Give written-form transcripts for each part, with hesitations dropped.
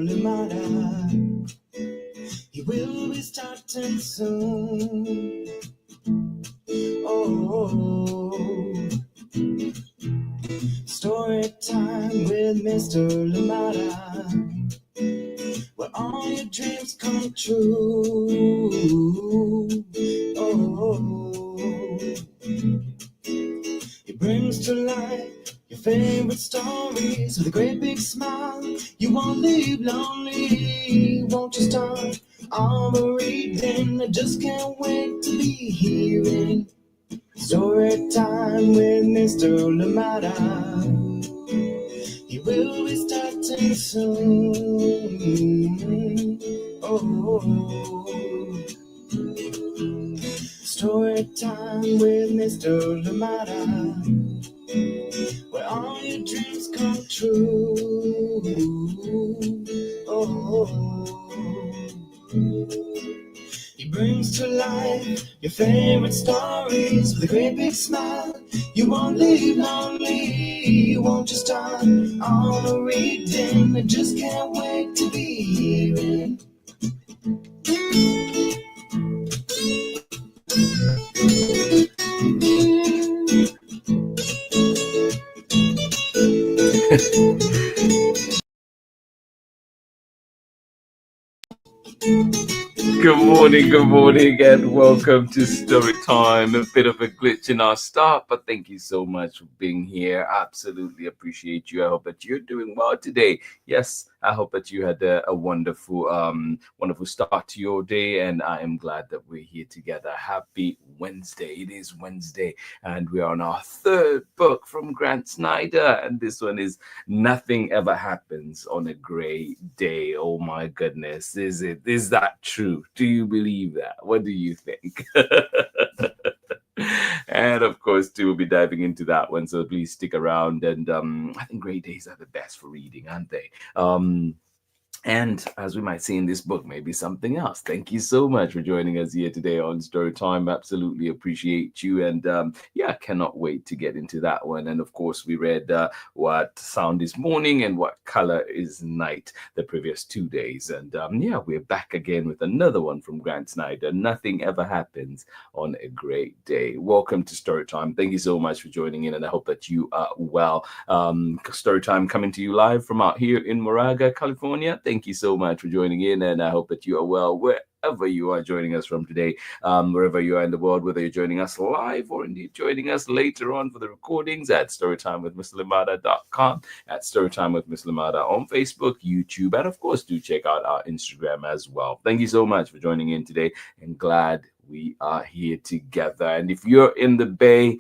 Limata. He will be starting soon. Oh, story time with Mr. Limata, where all your dreams come true. Oh, he brings to life your favorite stories with a great big smile. You won't leave lonely, won't you start all the reading? I just can't wait to be hearing story time with Mr. Limata. He will be starting soon. Oh, story time with Mr. Limata, where all your dreams come true. Oh, he brings to life your favorite stories with a great big smile. You won't leave lonely, you won't just start all the reading. I just can't wait to be hearing. Good morning, and welcome to Story Time. A bit of a glitch in our start, but thank you so much for being here. Absolutely appreciate you. I hope that you're doing well today. Yes, I hope that you had a wonderful, wonderful start to your day, and I am glad that we're here together. Happy Wednesday! It is Wednesday, and we are on our third book from Grant Snyder, and this one is "Nothing Ever Happens on a Gray Day." Oh my goodness, is it? Is that true? Do you believe that? What do you think? And of course, too, we'll be diving into that one. So please stick around. And I think gray days are the best for reading, aren't they? And as we might see in this book, maybe something else. Thank you so much for joining us here today on Storytime. Absolutely appreciate you. And yeah, cannot wait to get into that one. And of course, we read What Sound is Morning and What Color is Night the previous 2 days. And yeah, we're back again with another one from Grant Snyder. Nothing Ever Happens on a Great Day. Welcome to Storytime. Thank you so much for joining in. And I hope that you are well. Storytime coming to you live from out here in Moraga, California. Thank you so much for joining in, and I hope that you are well wherever you are joining us from today, wherever you are in the world, whether you're joining us live or indeed joining us later on for the recordings at storytimewithmslimata.com, at storytimewithmslimata on Facebook, YouTube, and of course, do check out our Instagram as well. Thank you so much for joining in today, and glad we are here together. And if you're in the Bay,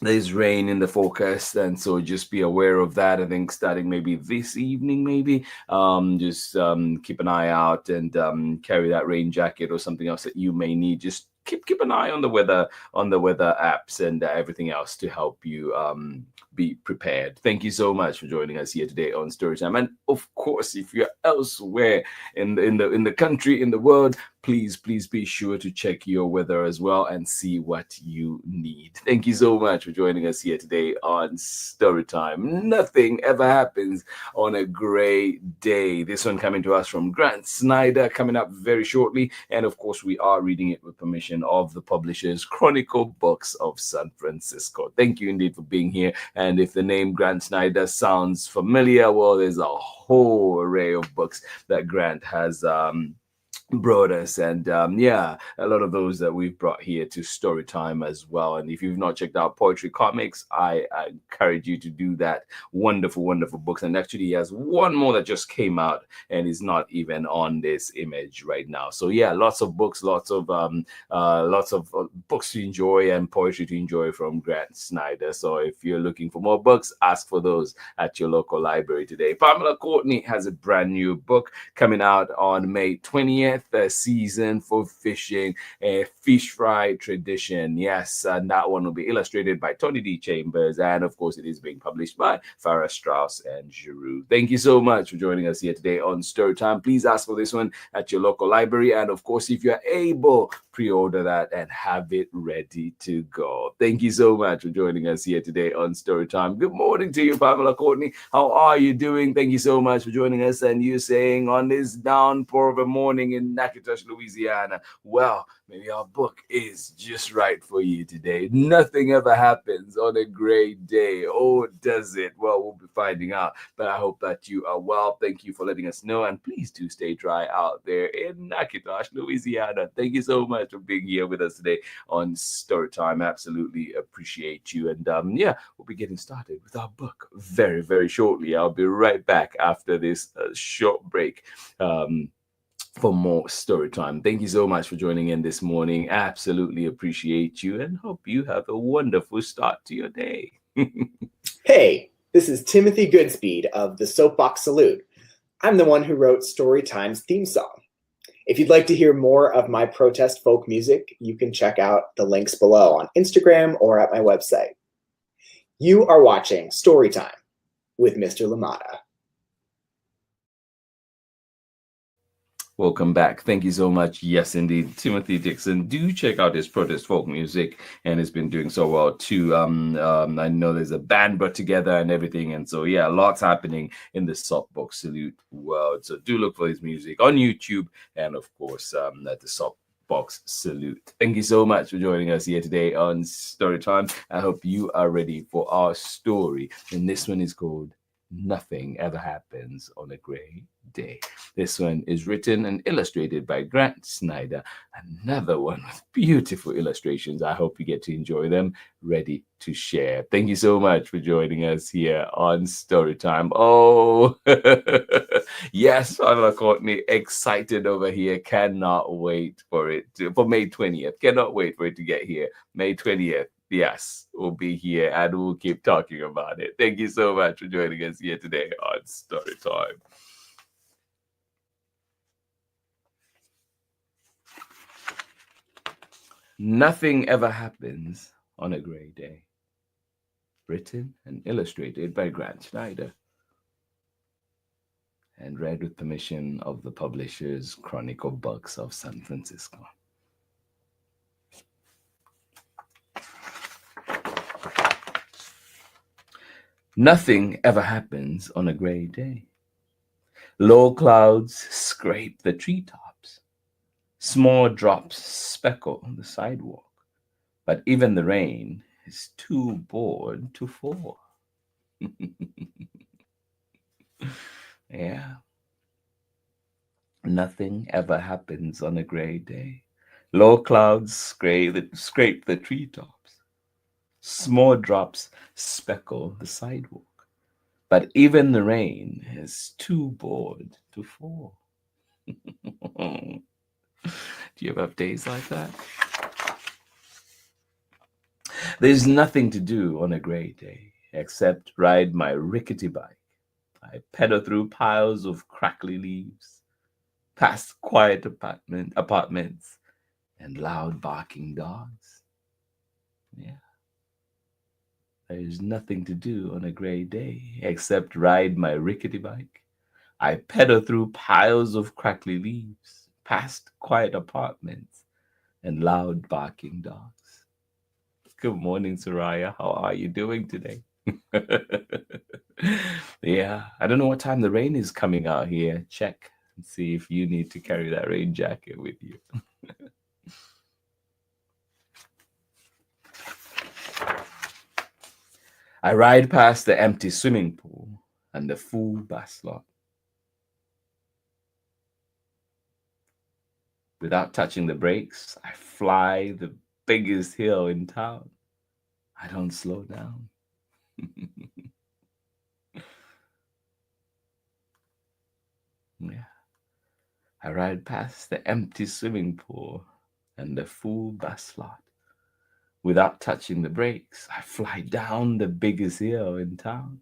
there's rain in the forecast, and so just be aware of that. I think starting maybe this evening, just keep an eye out and carry that rain jacket or something else that you may need. Just keep an eye on the weather apps and everything else to help you be prepared. Thank you so much for joining us here today on Storytime. And of course, if you're elsewhere in the country, in the world, please be sure to check your weather as well and see what you need. Thank you so much for joining us here today on Storytime. Nothing ever happens on a gray day. This one coming to us from Grant Snyder, coming up very shortly. And of course, we are reading it with permission of the publishers Chronicle Books of San Francisco. Thank you indeed for being here. And if the name Grant Snyder sounds familiar, well, there's a whole array of books that Grant has brought us, and yeah, a lot of those that we've brought here to Storytime as well. And if you've not checked out Poetry Comics, I encourage you to do that. Wonderful books. And actually he has one more that just came out and is not even on this image right now. So yeah, lots of books, lots of books to enjoy and poetry to enjoy from Grant Snyder. So if you're looking for more books, ask for those at your local library today. Pamela Courtney has a brand new book coming out on May 20th. Season for fishing, a fish fry tradition. Yes, and that one will be illustrated by Tony D. Chambers, and of course it is being published by Farah Strauss and Giroux. Thank you so much for joining us here today on Storytime. Please ask for this one at your local library, and of course, if you're able, pre-order that and have it ready to go. Thank you so much for joining us here today on Storytime. Good morning to you, Pamela Courtney. How are you doing? Thank you so much for joining us. And you saying on this downpour of a morning in Natchitoches, Louisiana, well, maybe our book is just right for you today. Nothing ever happens on a great day. Oh, does it? Well, we'll be finding out. But I hope that you are well. Thank you for letting us know. And please do stay dry out there in Natchitoches, Louisiana. Thank you so much for being here with us today on Storytime. Absolutely appreciate you. And yeah, we'll be getting started with our book very, very shortly. I'll be right back after this short break. For more story time. Thank you so much for joining in this morning. Absolutely appreciate you and hope you have a wonderful start to your day. Hey, this is Timothy Goodspeed of the Soapbox Salute. I'm the one who wrote Storytime's theme song. If you'd like to hear more of my protest folk music, you can check out the links below on Instagram or at my website. You are watching Storytime with Mr. Limata. Welcome back. Thank you so much. Yes, indeed. Timothy Dixon. Do check out his protest folk music, and it's been doing so well too. I know there's a band brought together and everything, and so yeah, lots happening in the Soapbox Salute world. So do look for his music on YouTube, and of course at the Soapbox Salute. Thank you so much for joining us here today on Storytime. I hope you are ready for our story, and this one is called Nothing Ever Happens on a Gray Day. This one is written and illustrated by Grant Snyder. Another one with beautiful illustrations. I hope you get to enjoy them. Ready to share. Thank you so much for joining us here on Storytime. Oh, yes, Pamela Courtney, excited over here. Cannot wait for it for May 20th. Cannot wait for it to get here. May 20th. Yes, we'll be here and we'll keep talking about it. Thank you so much for joining us here today on Storytime. Nothing Ever Happens on a Gray Day. Written and illustrated by Grant Snyder. And read with permission of the publishers Chronicle Books of San Francisco. Nothing ever happens on a gray day. Low clouds scrape the treetops. Small drops speckle the sidewalk. But even the rain is too bored to fall. Yeah. Nothing ever happens on a gray day. Low clouds scrape the treetops. Small drops speckle the sidewalk. But even the rain is too bored to fall. Do you ever have days like that? There's nothing to do on a gray day except ride my rickety bike. I pedal through piles of crackly leaves, past quiet apartments, and loud barking dogs. Yeah. There's nothing to do on a gray day except ride my rickety bike. I pedal through piles of crackly leaves, past quiet apartments, and loud barking dogs. Good morning, Soraya. How are you doing today? Yeah, I don't know what time the rain is coming out here. Check and see if you need to carry that rain jacket with you. I ride past the empty swimming pool and the full bus lot. Without touching the brakes, I fly the biggest hill in town. I don't slow down. Yeah. I ride past the empty swimming pool and the full bus lot. Without touching the brakes, I fly down the biggest hill in town.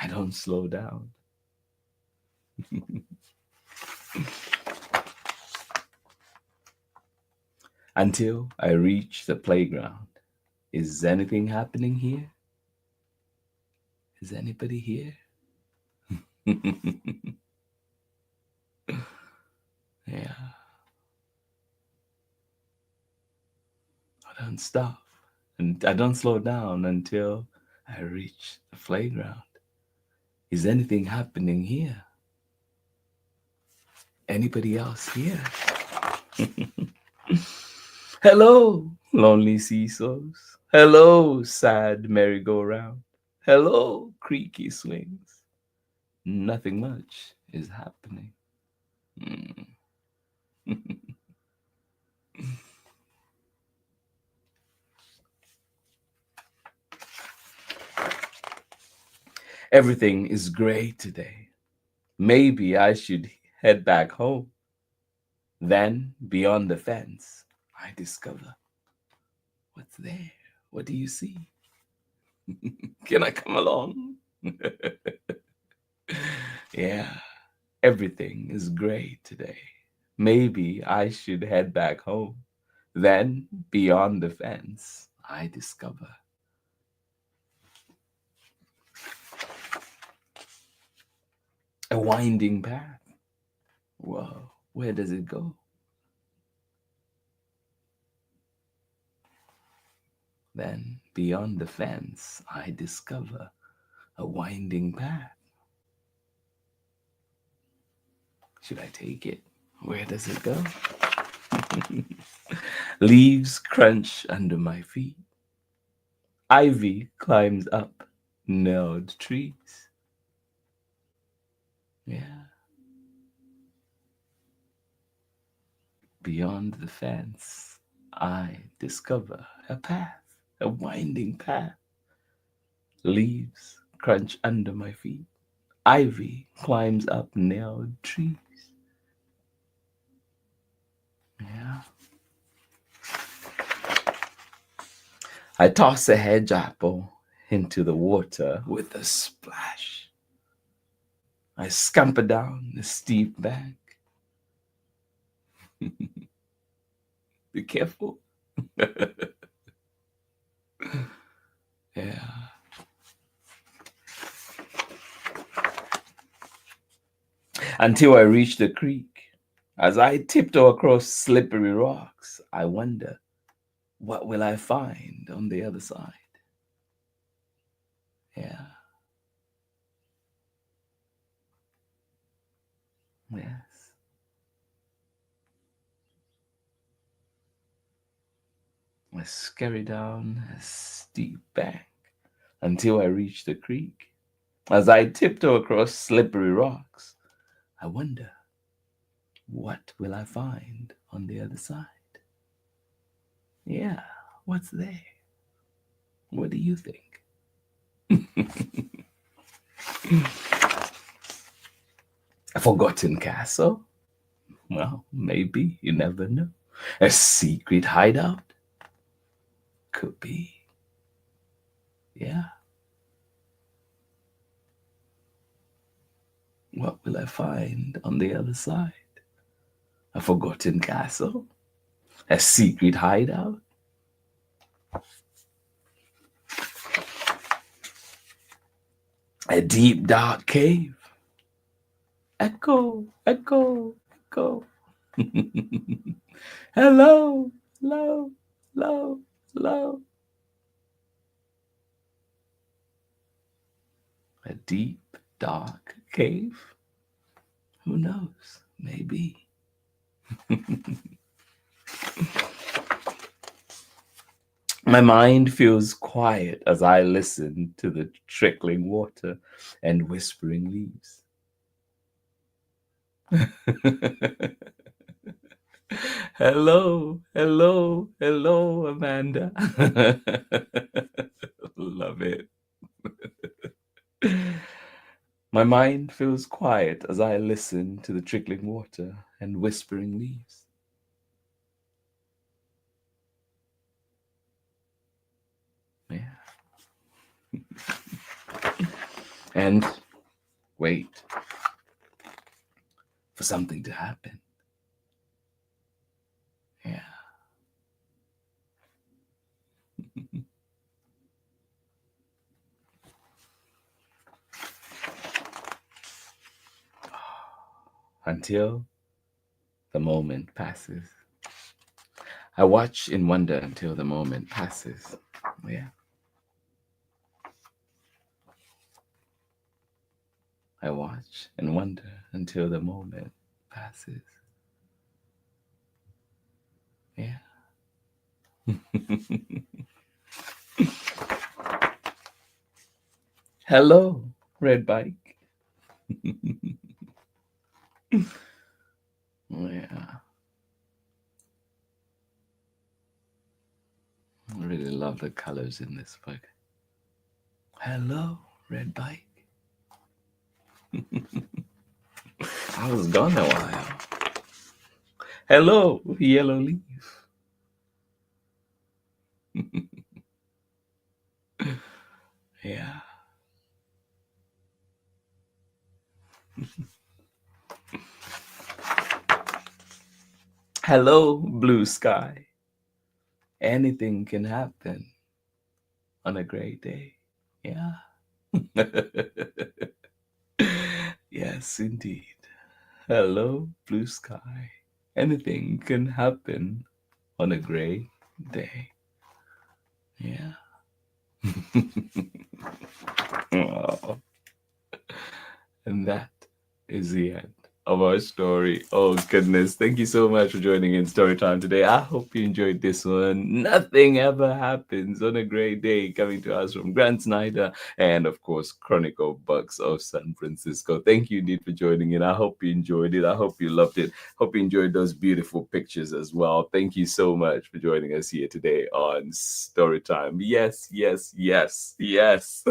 I don't slow down. Until I reach the playground. Is anything happening here? Is anybody here? Yeah. don't stop and I don't slow down until I reach the playground. Is anything happening here? Anybody else here? Hello, lonely seesaws. Hello, sad merry-go-round. Hello, creaky swings. Nothing much is happening. Hmm. Everything is gray today. Maybe I should head back home. Then, beyond the fence, I discover what's there. What do you see? Can I come along? Yeah, everything is gray today. Maybe I should head back home. Then, beyond the fence, I discover a winding path. Whoa, where does it go? Then, beyond the fence, I discover a winding path. Should I take it? Where does it go? Leaves crunch under my feet. Ivy climbs up gnarled trees. Yeah. Beyond the fence, I discover a path, a winding path. Leaves crunch under my feet. Ivy climbs up gnarled trees. Yeah. I toss a hedge apple into the water with a splash. I scamper down the steep bank. Be careful. Yeah. Until I reach the creek. As I tiptoe across slippery rocks, I wonder, what will I find on the other side? Yeah. Yes. I scurry down a steep bank until I reach the creek. As I tiptoe across slippery rocks, I wonder, what will I find on the other side? Yeah, what's there? What do you think? A forgotten castle? Well, maybe, you never know. A secret hideout? Could be. Yeah. What will I find on the other side? A forgotten castle? A secret hideout? A deep, dark cave? Echo, echo, echo. Hello, hello, hello, hello. A deep, dark cave? Who knows? Maybe. My mind feels quiet as I listen to the trickling water and whispering leaves. Hello, hello, hello, Amanda. Love it. My mind feels quiet as I listen to the trickling water and whispering leaves. Yeah. And wait for something to happen. Yeah. Until the moment passes. I watch in wonder until the moment passes. Yeah. I watch and wonder until the moment passes. Yeah. Hello, Red Bike. Yeah. I really love the colors in this book. Hello, Red Bike. I was gone a while. Hello, Yellow Leaf. Yeah. Hello, Blue Sky. Anything can happen on a great day. Yeah. Yes, indeed. Hello, Blue Sky. Anything can happen on a great day. Yeah. Oh. And that is the end of our story. Oh, goodness. Thank you so much for joining in Storytime today. I hope you enjoyed this one. Nothing ever happens on a great day, coming to us from Grant Snyder and, of course, Chronicle Books of San Francisco. Thank you indeed for joining in. I hope you enjoyed it. I hope you loved it. Hope you enjoyed those beautiful pictures as well. Thank you so much for joining us here today on Storytime. Yes, yes, yes, yes.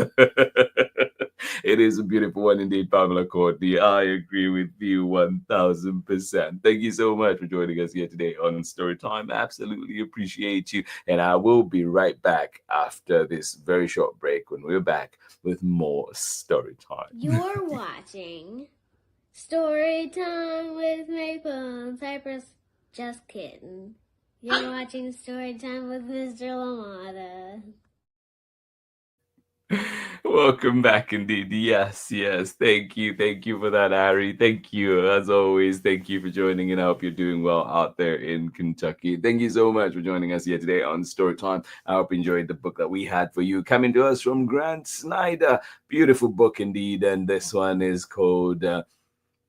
It is a beautiful one indeed, Pamela Courtney. I agree with you 1000%. Thank you so much for joining us here today on Storytime. Absolutely appreciate you. And I will be right back after this very short break when we're back with more Storytime. You're watching Storytime with Maple and Cypress. Just kidding. You're watching Storytime with Mr. Limata. Welcome back indeed. Yes, yes. Thank you. Thank you for that, Harry. Thank you. As always, thank you for joining in. I hope you're doing well out there in Kentucky. Thank you so much for joining us here today on Storytime. I hope you enjoyed the book that we had for you coming to us from Grant Snyder. Beautiful book indeed. And this one is called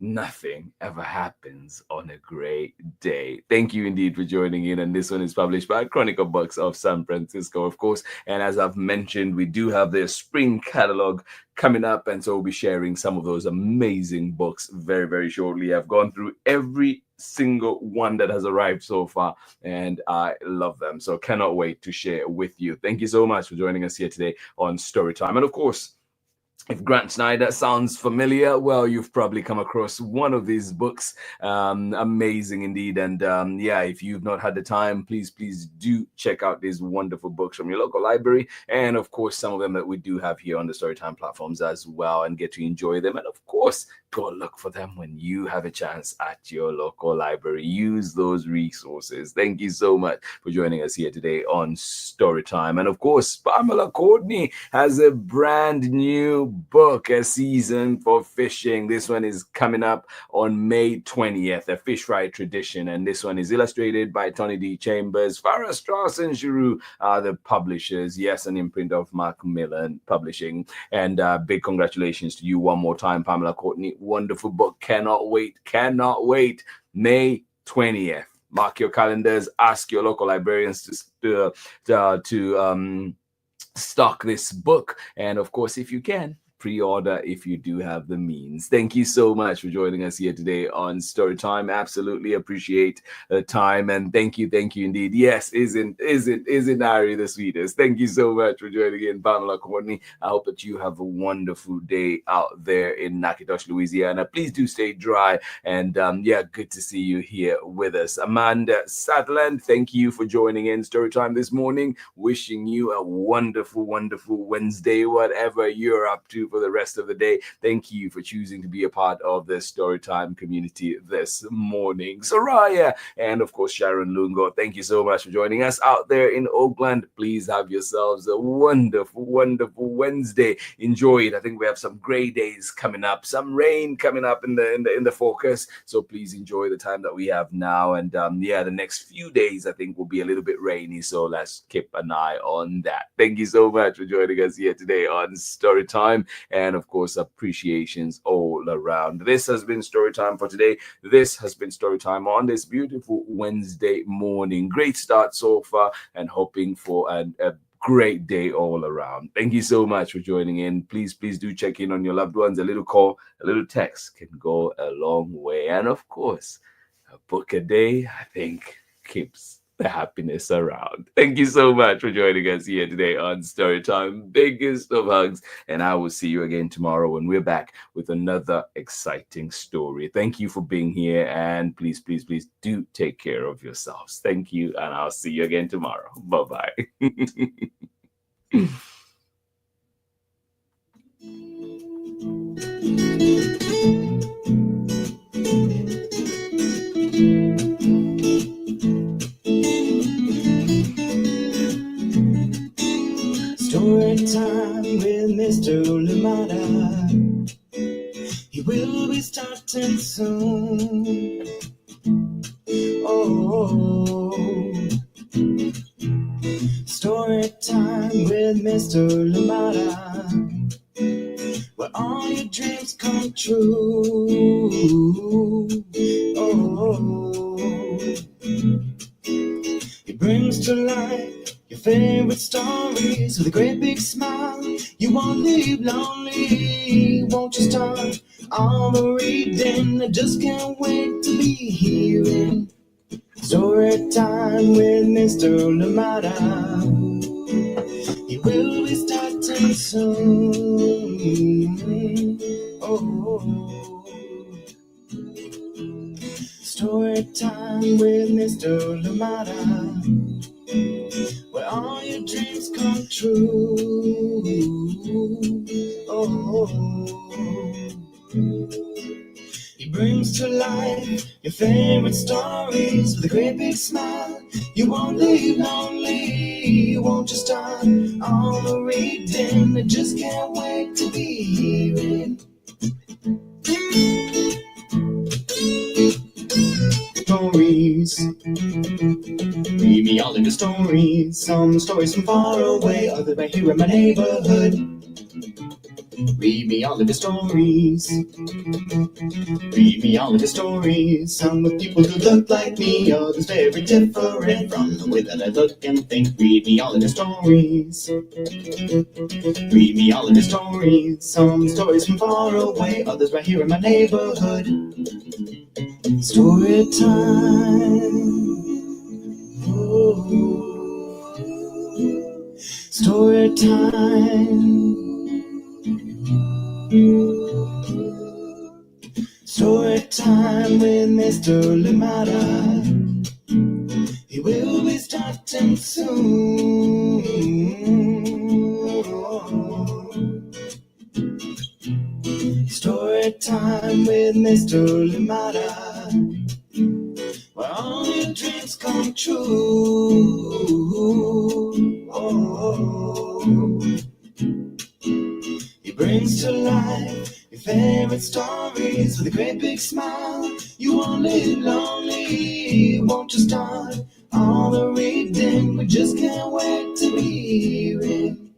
Nothing Ever Happens on a Great Day. Thank you indeed for joining in. And this one is published by Chronicle Books of San Francisco, of course. And as I've mentioned, we do have their spring catalog coming up. And so we'll be sharing some of those amazing books very, very shortly. I've gone through every single one that has arrived so far, and I love them. So cannot wait to share with you. Thank you so much for joining us here today on Storytime. And of course, if Grant Snyder sounds familiar, well, you've probably come across one of these books. Amazing indeed. And yeah, if you've not had the time, please do check out these wonderful books from your local library. And of course, some of them that we do have here on the Storytime platforms as well, and get to enjoy them. And of course, go look for them when you have a chance at your local library. Use those resources. Thank you so much for joining us here today on Storytime. And of course, Pamela Courtney has a brand new book, A Season for Fishing. This one is coming up on May 20th, A Fish Fry Tradition. And this one is illustrated by Tony D. Chambers. Farah Strauss and Giroux are the publishers. Yes, an imprint of Macmillan Publishing. And big congratulations to you one more time, Pamela Courtney. Wonderful book. Cannot wait. Cannot wait. May 20th. Mark your calendars. Ask your local librarians to stock this book. And of course, if you can, pre-order if you do have the means. Thank you so much for joining us here today on Storytime. Absolutely appreciate the time, and thank you indeed. Yes, isn't Ari the sweetest? Thank you so much for joining in, Pamela Courtney. I hope that you have a wonderful day out there in Natchitoches, Louisiana. Please do stay dry, and yeah, good to see you here with us. Amanda Sutherland, thank you for joining in Storytime this morning. Wishing you a wonderful Wednesday, whatever you're up to. for the rest of the day. Thank you for choosing to be a part of this Storytime community this morning. Soraya and of course Sharon Lungo, thank you so much for joining us out there in Oakland. Please have yourselves a wonderful, wonderful Wednesday. Enjoy it. I think we have some gray days coming up, some rain coming up in the focus. So please enjoy the time that we have now. And the next few days I think will be a little bit rainy. So let's keep an eye on that. Thank you so much for joining us here today on Storytime. And of course, appreciations all around. This has been Storytime for today. This has been Storytime on this beautiful Wednesday morning. Great start so far and hoping for a great day all around. Thank you so much for joining in. Please do check in on your loved ones. A little call, a little text can go a long way. And of course, a book a day, I think, keeps the happiness around. Thank you so much for joining us here today on Storytime. Biggest of hugs. And I will see you again tomorrow when we're back with another exciting story. Thank you for being here. And please do take care of yourselves. Thank you. And I'll see you again tomorrow. Bye-bye. Story time with Mr. Limata. He will be starting soon. Oh, story time with Mr. Limata, where all your dreams come true. Oh, he brings to life your favorite stories with a great big smile. You won't leave lonely, won't you start all the reading? I just can't wait to be hearing story time with Mr. Limata. He will be starting soon. Oh, story time with Mr. Limata, where all your dreams come true. Oh, he brings to life your favorite stories with a great big smile. You won't leave lonely, won't you start all the reading? I just can't wait to be hearing stories. Read me all of your stories. Some stories from far away, others right here in my neighborhood. Read me all of your stories. Read me all of your stories. Some with people who look like me, others very different from the way that I look and think. Read me all of your stories. Read me all of your stories. Some stories from far away, others right here in my neighborhood. Story time. Oh, story time. Story time with Mr. Limata. He will be starting soon. Story time with Mr. Limata, where all your dreams come true. Oh, he brings to life your favorite stories with a great big smile. You won't live lonely, won't you start all the reading? We just can't wait to be hearing.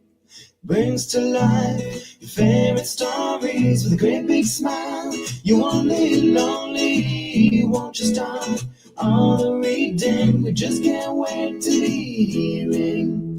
Brings to life your favorite stories with a great big smile. You won't live lonely, won't you start all the reading? We just can't wait to be hearing